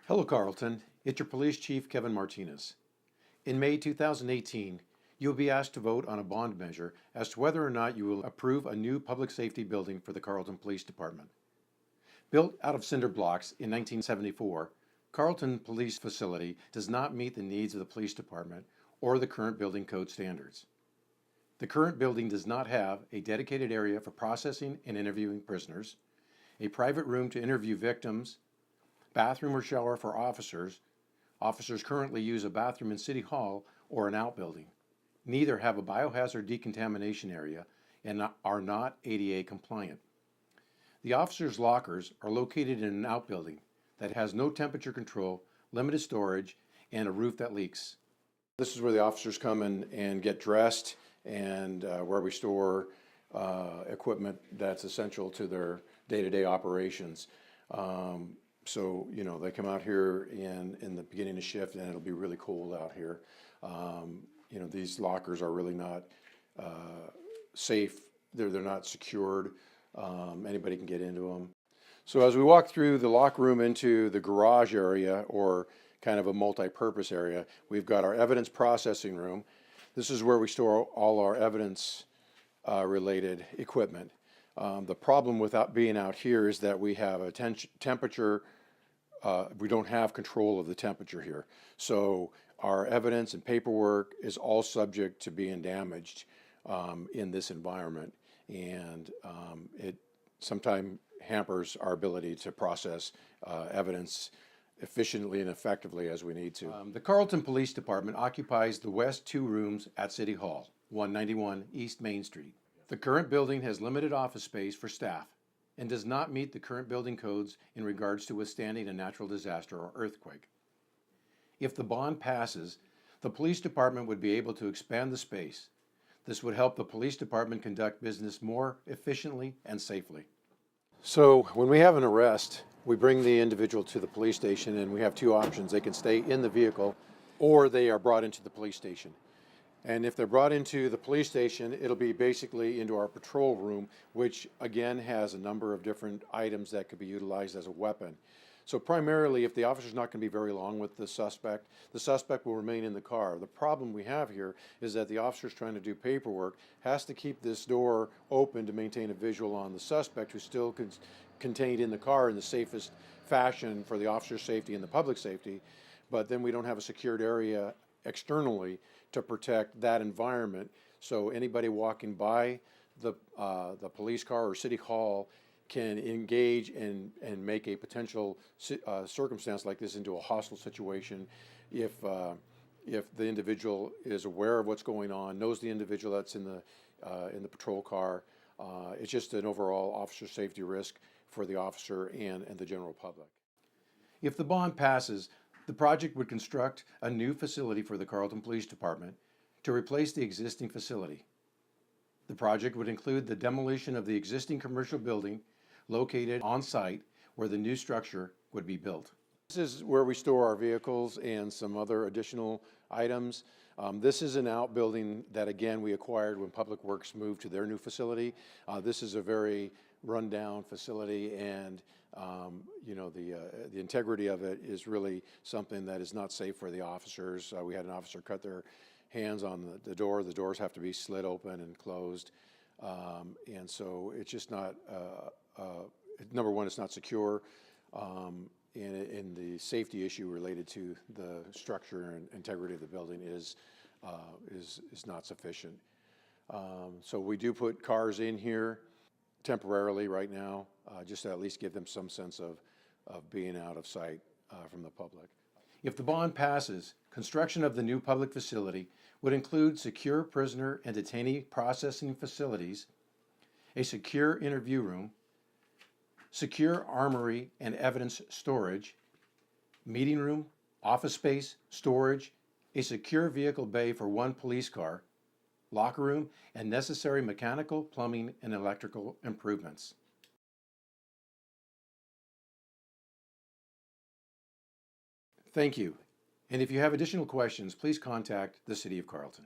Hello, Carlton. It's your Police Chief, Kevin Martinez. In May 2018, you will be asked to vote on a bond measure as to whether or not you will approve a new public safety building for the Carlton Police Department. Built out of cinder blocks in 1974, Carlton Police Facility does not meet the needs of the police department or the current building code standards. The current building does not have a dedicated area for processing and interviewing prisoners, a private room to interview victims, bathroom or shower for officers. Officers currently use a bathroom in City Hall or an outbuilding. Neither have a biohazard decontamination area and are not ADA compliant. The officers' lockers are located in an outbuilding that has no temperature control, limited storage, and a roof that leaks. This is where the officers come in and get dressed, and where we store equipment that's essential to their day-to-day operations. So, they come out here in the beginning of shift, and it'll be really cold out here. These lockers are really not safe. They're not secured. Anybody can get into them. So as we walk through the locker room into the garage area, or kind of a multi-purpose area, we've got our evidence processing room. This is where we store all our evidence related equipment. The problem with being out here is that we have a temperature. We don't have control of the temperature here. So our evidence and paperwork is all subject to being damaged in this environment. And it sometimes hampers our ability to process evidence efficiently and effectively as we need to. The Carlton Police Department occupies the west two rooms at City Hall, 191 East Main Street. The current building has limited office space for staff and does not meet the current building codes in regards to withstanding a natural disaster or earthquake. If the bond passes, the police department would be able to expand the space. This would help the police department conduct business more efficiently and safely. So when we have an arrest, we bring the individual to the police station, and we have two options. They can stay in the vehicle, or they are brought into the police station. And if they're brought into the police station, it'll be basically into our patrol room, which again has a number of different items that could be utilized as a weapon. So primarily, if the officer's not going to be very long with the suspect will remain in the car. The problem we have here is that the officer's trying to do paperwork, has to keep this door open to maintain a visual on the suspect, who's still contained in the car in the safest fashion for the officer's safety and the public safety. But then we don't have a secured area externally to protect that environment. So anybody walking by the police car or City Hall can engage and make a potential circumstance like this into a hostile situation if the individual is aware of what's going on, knows the individual that's in the patrol car. It's just an overall officer safety risk for the officer and the general public. If the bond passes, the project would construct a new facility for the Carlton Police Department to replace the existing facility. The project would include the demolition of the existing commercial building located on site where the new structure would be built. This is where we store our vehicles and some other additional items. This is an outbuilding that, again, we acquired when Public Works moved to their new facility. This is a very rundown facility, and the integrity of it is really something that is not safe for the officers. We had an officer cut their hands on the door. The doors have to be slid open and closed, and so it's just not. Number one, it's not secure, and the safety issue related to the structure and integrity of the building is not sufficient. So we do put cars in here temporarily right now, just to at least give them some sense of being out of sight from the public. If the bond passes, construction of the new public facility would include secure prisoner and detainee processing facilities, a secure interview room, secure armory and evidence storage, meeting room, office space, storage, a secure vehicle bay for one police car, locker room, and necessary mechanical, plumbing, and electrical improvements. Thank you. And if you have additional questions, please contact the City of Carlton.